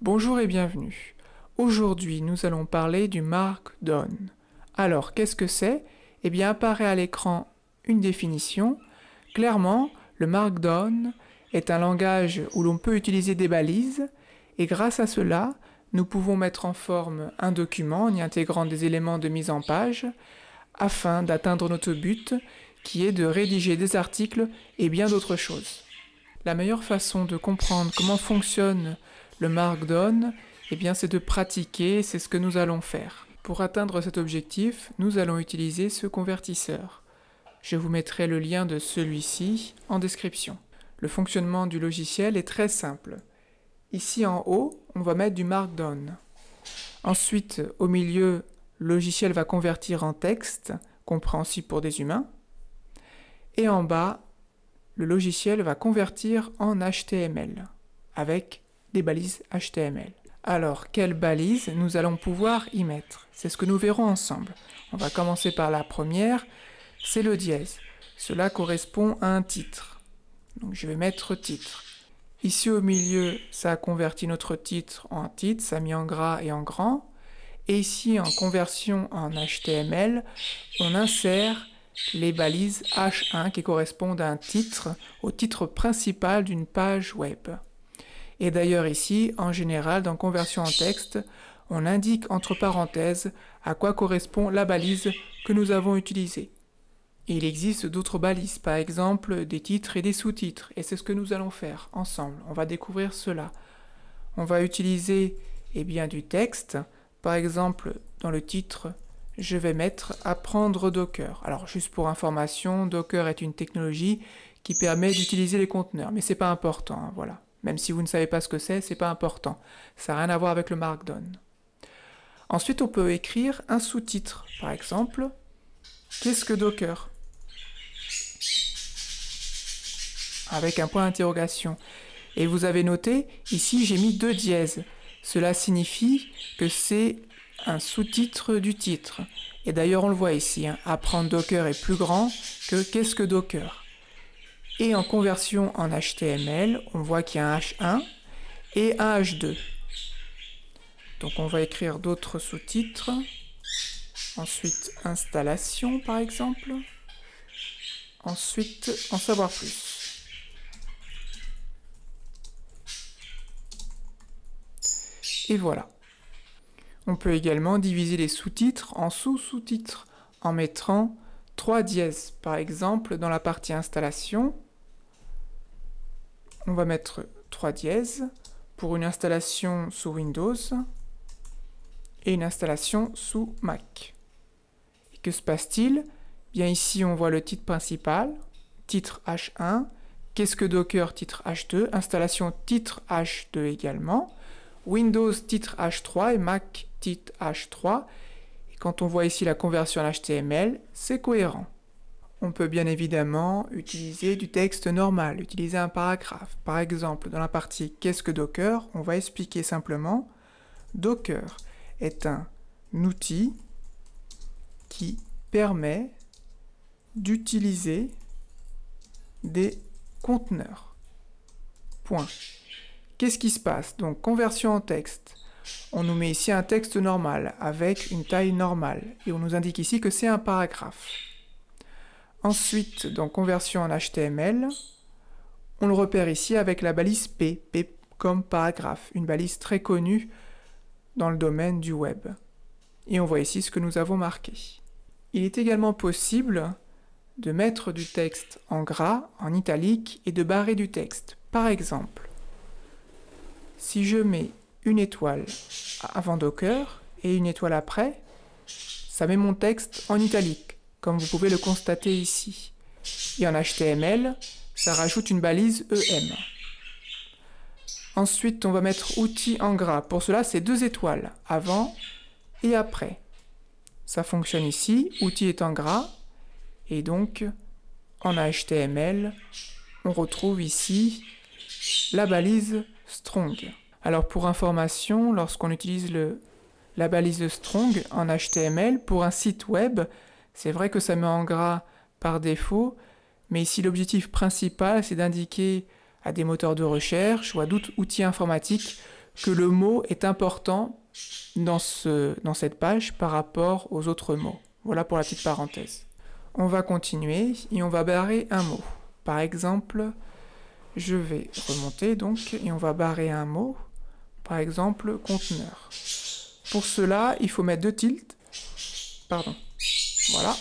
Bonjour et bienvenue. Aujourd'hui, nous allons parler du Markdown. Alors, qu'est-ce que c'est? Eh bien, apparaît à l'écran une définition. Clairement, le Markdown est un langage où l'on peut utiliser des balises et grâce à cela, nous pouvons mettre en forme un document en y intégrant des éléments de mise en page afin d'atteindre notre but qui est de rédiger des articles et bien d'autres choses. La meilleure façon de comprendre comment fonctionne le Markdown, eh bien, c'est de pratiquer, c'est ce que nous allons faire. Pour atteindre cet objectif, nous allons utiliser ce convertisseur. Je vous mettrai le lien de celui-ci en description. Le fonctionnement du logiciel est très simple. Ici en haut, on va mettre du Markdown. Ensuite, au milieu, le logiciel va convertir en texte, compréhensible pour des humains. Et en bas, le logiciel va convertir en HTML, avec des balises HTML. Alors, quelles balises nous allons pouvoir y mettre? C'est ce que nous verrons ensemble. On va commencer par la première, c'est le dièse. Cela correspond à un titre. Donc je vais mettre titre. Ici au milieu, ça a converti notre titre en titre, ça a mis en gras et en grand. Et ici, en conversion en HTML, on insère les balises H1 qui correspondent à un titre, au titre principal d'une page web. Et d'ailleurs ici, en général, dans conversion en texte, on indique entre parenthèses à quoi correspond la balise que nous avons utilisée. Il existe d'autres balises, par exemple des titres et des sous-titres, et c'est ce que nous allons faire ensemble. On va découvrir cela. On va utiliser du texte. Par exemple, dans le titre, je vais mettre « Apprendre Docker ». Alors, juste pour information, Docker est une technologie qui permet d'utiliser les conteneurs, mais c'est pas important, hein, voilà. Même si vous ne savez pas ce que c'est pas important. Ça n'a rien à voir avec le Markdown. Ensuite, on peut écrire un sous-titre. Par exemple, « Qu'est-ce que Docker ?» avec un point d'interrogation. Et vous avez noté, ici, j'ai mis 2 dièses. Cela signifie que c'est un sous-titre du titre. Et d'ailleurs, on le voit ici, hein, Apprendre Docker est plus grand que Qu'est-ce que Docker? Et en conversion en HTML, on voit qu'il y a un H1 et un H2. Donc on va écrire d'autres sous-titres. Ensuite, installation par exemple. Ensuite, en savoir plus. Et voilà. On peut également diviser les sous-titres en sous-sous-titres en mettant 3 dièses. Par exemple, dans la partie installation, on va mettre 3 dièses pour une installation sous Windows et une installation sous Mac. Et que se passe-t-il? Bien ici, on voit le titre principal, titre H1, qu'est-ce que Docker, titre H2, installation titre H2 également, Windows titre H3 et Mac titre H3. Et quand on voit ici la conversion en HTML, c'est cohérent. On peut bien évidemment utiliser du texte normal, utiliser un paragraphe. Par exemple, dans la partie « Qu'est-ce que Docker ?», on va expliquer simplement « Docker est un outil qui permet d'utiliser des conteneurs. Point. Qu'est-ce qui se passe? Donc, conversion en texte. On nous met ici un texte normal, avec une taille normale, et on nous indique ici que c'est un paragraphe. Ensuite, dans conversion en HTML, on le repère ici avec la balise P, P comme paragraphe, une balise très connue dans le domaine du web. Et on voit ici ce que nous avons marqué. Il est également possible de mettre du texte en gras, en italique, et de barrer du texte. Par exemple, si je mets une étoile avant Docker et une étoile après, ça met mon texte en italique, comme vous pouvez le constater ici. Et en HTML, ça rajoute une balise EM. Ensuite, on va mettre outils en gras. Pour cela, c'est 2 étoiles, avant et après. Ça fonctionne ici, outil est en gras, et donc, en HTML, on retrouve ici la balise strong. Alors pour information, lorsqu'on utilise la balise strong en HTML, pour un site web, c'est vrai que ça met en gras par défaut, mais ici l'objectif principal c'est d'indiquer à des moteurs de recherche ou à d'autres outils informatiques que le mot est important dans cette page par rapport aux autres mots. Voilà pour la petite parenthèse. On va continuer et on va barrer un mot. Par exemple, je vais remonter donc et on va barrer un mot. Par exemple, conteneur. Pour cela, il faut mettre 2 tildes. Pardon. Voilà.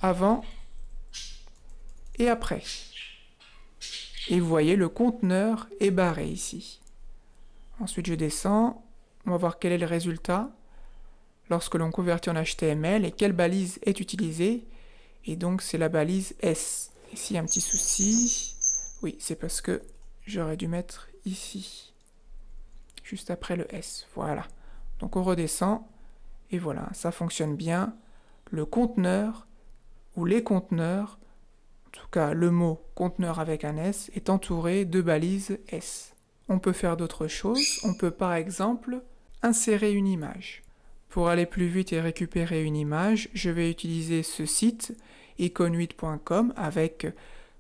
Avant et après. Et vous voyez, le conteneur est barré ici. Ensuite, je descends. On va voir quel est le résultat lorsque l'on convertit en HTML et quelle balise est utilisée. Et donc, c'est la balise S. Ici, il y a un petit souci. Oui, c'est parce que j'aurais dû mettre ici, juste après le S. Voilà. Donc, on redescend. Et voilà, ça fonctionne bien. Le conteneur, ou les conteneurs, en tout cas le mot conteneur avec un S, est entouré de balises S. On peut faire d'autres choses. On peut par exemple insérer une image. Pour aller plus vite et récupérer une image, je vais utiliser ce site icon8.com avec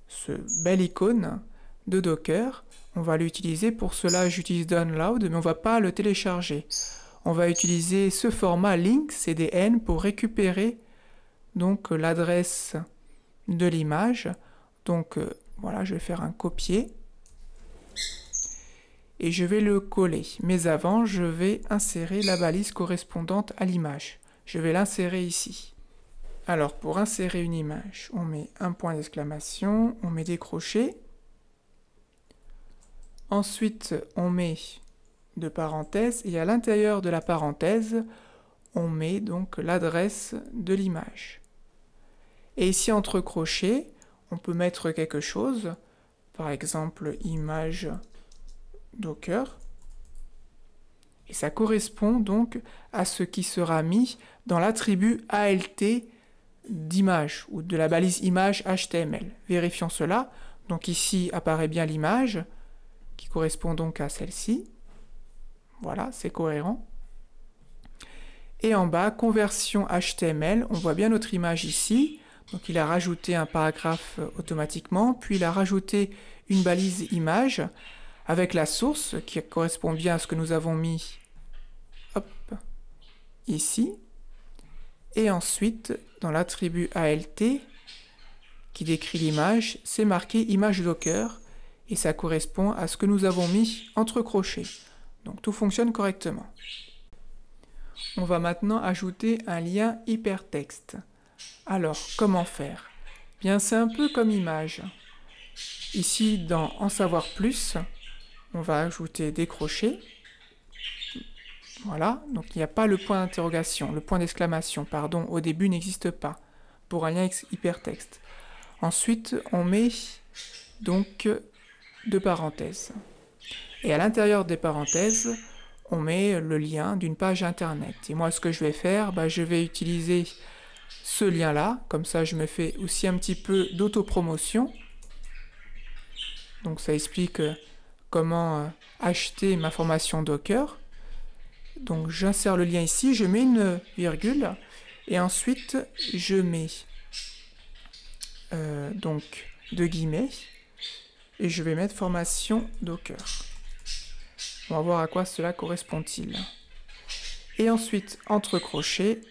ce bel icône de Docker. On va l'utiliser. Pour cela, j'utilise Download, mais on ne va pas le télécharger. On va utiliser ce format link CDN pour récupérer donc l'adresse de l'image. Donc voilà, je vais faire un copier et je vais le coller. Mais avant, je vais insérer la balise correspondante à l'image. Je vais l'insérer ici. Alors, pour insérer une image, on met un point d'exclamation, on met des crochets. Ensuite, on met de parenthèses et à l'intérieur de la parenthèse, on met donc l'adresse de l'image. Et ici, entre crochets, on peut mettre quelque chose, par exemple image Docker, et ça correspond donc à ce qui sera mis dans l'attribut ALT d'image ou de la balise image HTML. Vérifions cela. Donc ici apparaît bien l'image qui correspond donc à celle-ci. Voilà, c'est cohérent. Et en bas, conversion HTML, on voit bien notre image ici. Donc il a rajouté un paragraphe automatiquement, puis il a rajouté une balise image avec la source qui correspond bien à ce que nous avons mis ici. Et ensuite, dans l'attribut ALT qui décrit l'image, c'est marqué image Docker et ça correspond à ce que nous avons mis entre crochets. Donc tout fonctionne correctement. On va maintenant ajouter un lien hypertexte. Alors, comment faire? Bien, c'est un peu comme image. Ici, dans En savoir plus, on va ajouter des crochets. Voilà, donc il n'y a pas le point d'interrogation, le point d'exclamation, pardon, au début n'existe pas pour un lien hypertexte. Ensuite, on met donc 2 parenthèses. Et à l'intérieur des parenthèses, on met le lien d'une page internet. Et moi, ce que je vais faire, je vais utiliser ce lien-là, comme ça je me fais aussi un petit peu d'autopromotion. Donc ça explique comment acheter ma formation Docker. Donc j'insère le lien ici, je mets une virgule, et ensuite je mets donc 2 guillemets, et je vais mettre formation Docker. On va voir à quoi cela correspond-il. Et ensuite, entre crochets,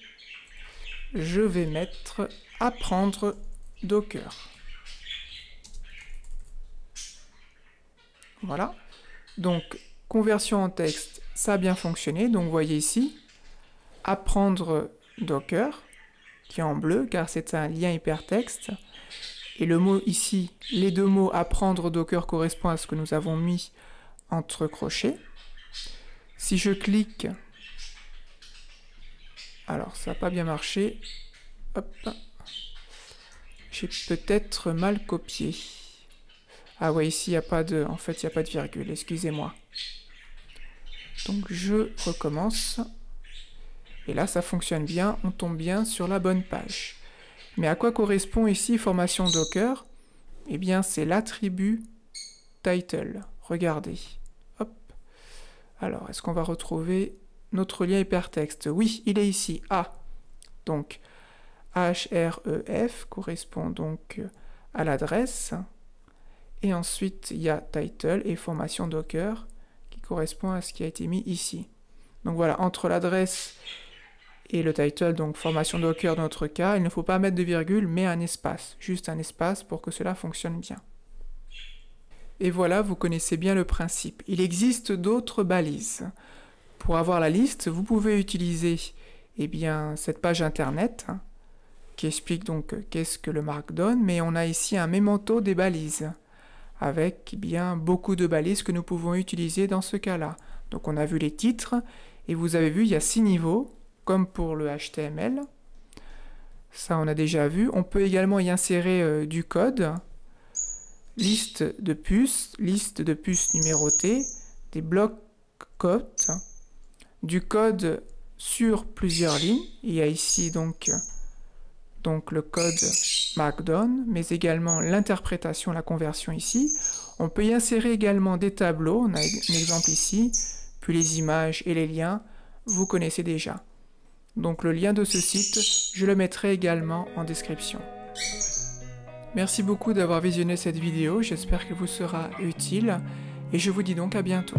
je vais mettre apprendre Docker. Voilà. Donc, conversion en texte, ça a bien fonctionné. Donc, vous voyez ici, apprendre Docker, qui est en bleu, car c'est un lien hypertexte. Et le mot ici, les 2 mots apprendre Docker correspondent à ce que nous avons mis entre crochets. Si je clique, alors ça n'a pas bien marché, hop, j'ai peut-être mal copié. Ah ouais, ici il n'y a pas de, en fait il n'y a pas de virgule, excusez-moi. Donc je recommence, et là ça fonctionne bien, on tombe bien sur la bonne page. Mais à quoi correspond ici formation Docker? Eh bien c'est l'attribut title, regardez. Alors, est-ce qu'on va retrouver notre lien hypertexte? Oui, il est ici. Ah, donc href correspond donc à l'adresse. Et ensuite, il y a title et formation Docker qui correspond à ce qui a été mis ici. Donc voilà, entre l'adresse et le title, donc formation Docker dans notre cas, il ne faut pas mettre de virgule, mais un espace, juste un espace pour que cela fonctionne bien. Et voilà, vous connaissez bien le principe. Il existe d'autres balises. Pour avoir la liste, vous pouvez utiliser cette page internet qui explique donc qu'est-ce que le Markdown, mais on a ici un mémento des balises avec beaucoup de balises que nous pouvons utiliser dans ce cas-là. Donc on a vu les titres et vous avez vu il y a 6 niveaux comme pour le HTML. Ça on a déjà vu. On peut également y insérer du code, liste de puces numérotées, des blocs code, du code sur plusieurs lignes. Il y a ici donc le code Markdown, mais également l'interprétation, la conversion ici. On peut y insérer également des tableaux, on a un exemple ici, puis les images et les liens, vous connaissez déjà. Donc le lien de ce site, je le mettrai également en description. Merci beaucoup d'avoir visionné cette vidéo, j'espère qu'elle vous sera utile, et je vous dis donc à bientôt.